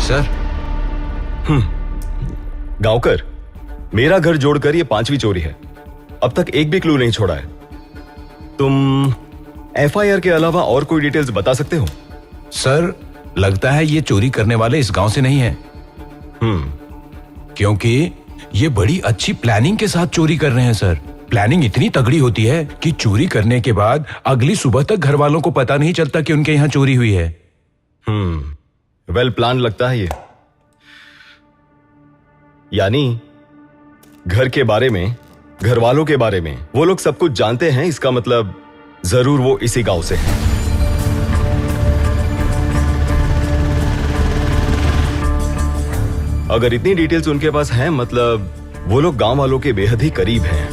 Sir. Gaonkar, मेरा घर जोड़कर ये 5वीं चोरी है। अब तक एक भी क्लू नहीं छोड़ा है। तुम एफआईआर के अलावा और कोई डिटेल्स बता सकते हो? सर, लगता है ये चोरी करने वाले इस गांव से नहीं है। क्योंकि ये बड़ी अच्छी प्लानिंग के साथ चोरी कर रहे हैं सर। प्लानिंग इतनी तगड़ी होती है कि चोरी करने के बाद अगली सुबह तक घर वालों को पता नहीं चलता कि उनके यहाँ चोरी हुई है। वेल प्लान लगता है ये। यानी घर के बारे में, घर वालों के बारे में वो लोग सब कुछ जानते हैं। इसका मतलब जरूर वो इसी गांव से है। अगर इतनी डिटेल्स उनके पास हैं, मतलब वो लोग गांव वालों के बेहद ही करीब हैं।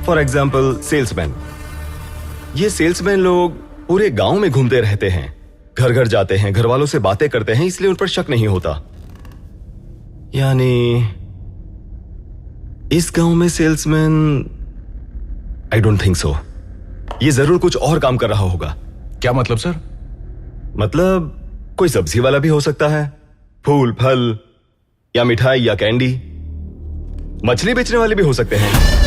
For example salesman. ये सेल्समैन लोग पूरे गांव में घूमते रहते हैं, घर घर जाते हैं, घर वालों से बातें करते हैं, इसलिए उन पर शक नहीं होता। यानी इस गांव में salesman, I don't think so. ये जरूर कुछ और काम कर रहा होगा। क्या मतलब सर? मतलब कोई सब्जी वाला भी हो सकता है, फूल फल या मिठाई या कैंडी। मछली बेचने वाले भी हो सकते हैं।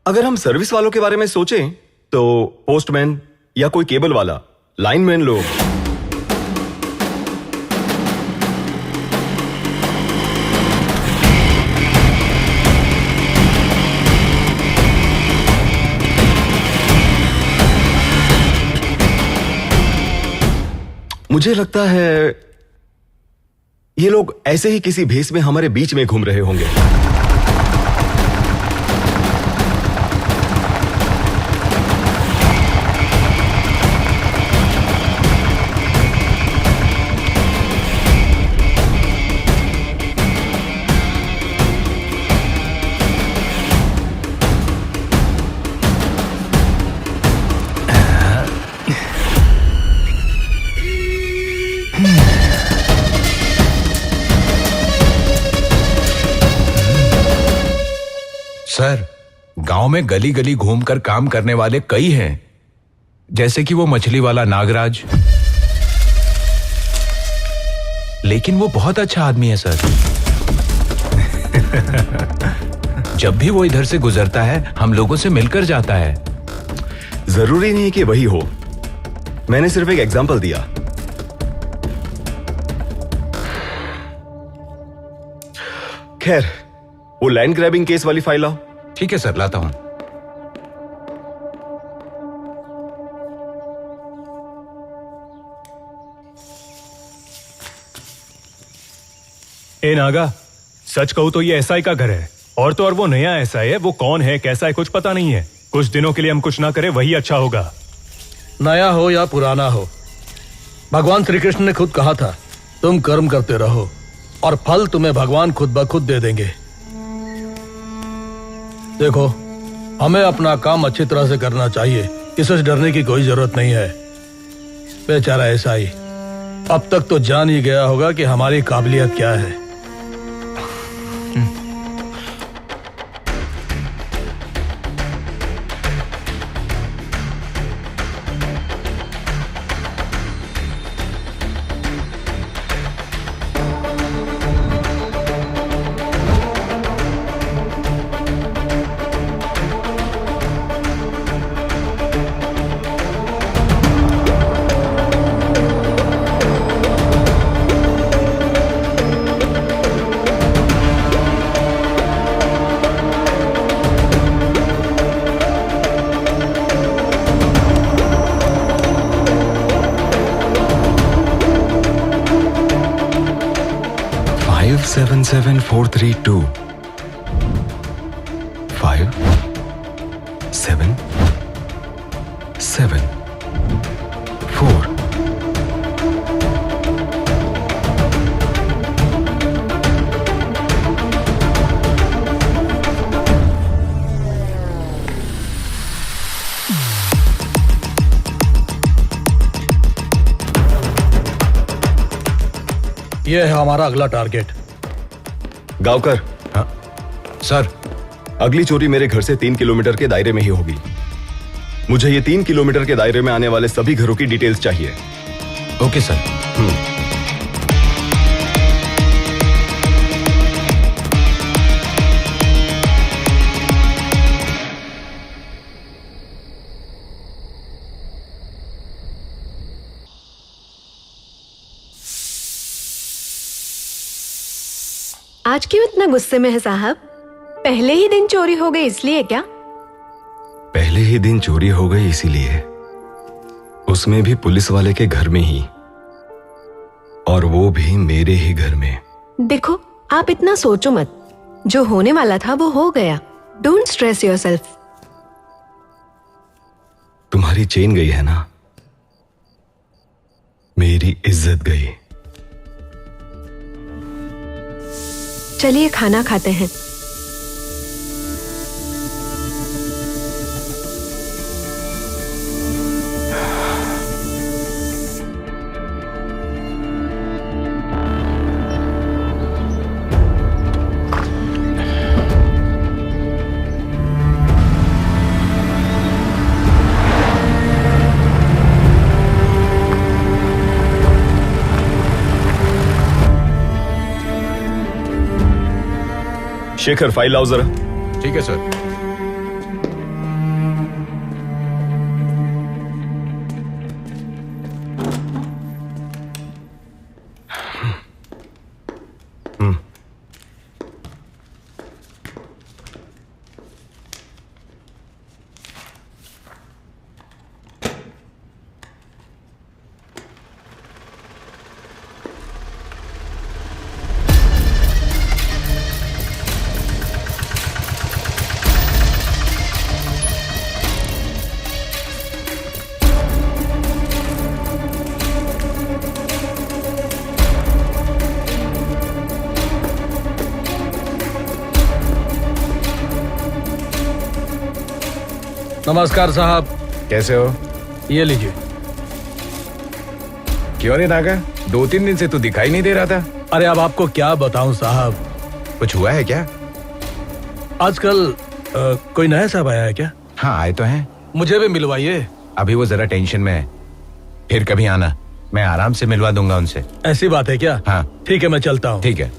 अगर हम सर्विस वालों के बारे में सोचें तो पोस्टमैन या कोई केबल वाला, लाइनमैन लोग। मुझे लगता है ये लोग ऐसे ही किसी भेष में हमारे बीच में घूम रहे होंगे। सर, गांव में गली गली घूमकर काम करने वाले कई हैं, जैसे कि वो मछली वाला नागराज। लेकिन वो बहुत अच्छा आदमी है सर। जब भी वो इधर से गुजरता है हम लोगों से मिलकर जाता है। जरूरी नहीं कि वही हो, मैंने सिर्फ एक एग्जांपल दिया। खैर, वो लैंड ग्रैबिंग केस वाली फाइल लाओ। ठीक है सर, लाता हूं। ए नागा, सच कहूं तो ये एसआई का घर है। और तो और वो नया एसआई है, वो कौन है कैसा है कुछ पता नहीं है। कुछ दिनों के लिए हम कुछ ना करें वही अच्छा होगा। नया हो या पुराना हो, भगवान श्री कृष्ण ने खुद कहा था तुम कर्म करते रहो और फल तुम्हें भगवान खुद ब खुद दे देंगे। देखो, हमें अपना काम अच्छी तरह से करना चाहिए, इससे डरने की कोई जरूरत नहीं है। बेचारा एसआई अब तक तो जान ही गया होगा कि हमारी काबिलियत क्या है। Seven 432 5 7 7 4 ये है हमारा अगला टारगेट। गांवकर, हाँ सर। अगली चोरी मेरे घर से 3 किलोमीटर के दायरे में ही होगी। मुझे ये 3 किलोमीटर के दायरे में आने वाले सभी घरों की डिटेल्स चाहिए। Okay sir. आज क्यों इतना गुस्से में है साहब? पहले ही दिन चोरी हो गई इसलिए क्या? पहले ही दिन चोरी हो गई इसीलिए, उसमें भी पुलिस वाले के घर में ही, और वो भी मेरे ही घर में। देखो, आप इतना सोचो मत। जो होने वाला था वो हो गया। Don't stress yourself. तुम्हारी चेन गई है ना, मेरी इज्जत गई। चलिए खाना खाते हैं। शेखर, फाइल लाओ जरा। ठीक है सर। नमस्कार साहब। कैसे हो? ये लीजिए। क्यों नहीं नागा? 2-3 दिन से तू दिखाई नहीं दे रहा था। अरे अब आपको क्या बताऊं साहब, कुछ हुआ है क्या? आजकल कोई नया साहब आया है क्या? हाँ आए तो हैं। मुझे भी मिलवाइए। अभी वो जरा टेंशन में है, फिर कभी आना, मैं आराम से मिलवा दूंगा उनसे। ऐसी बात है क्या? हाँ ठीक है, मैं चलता हूँ। ठीक है।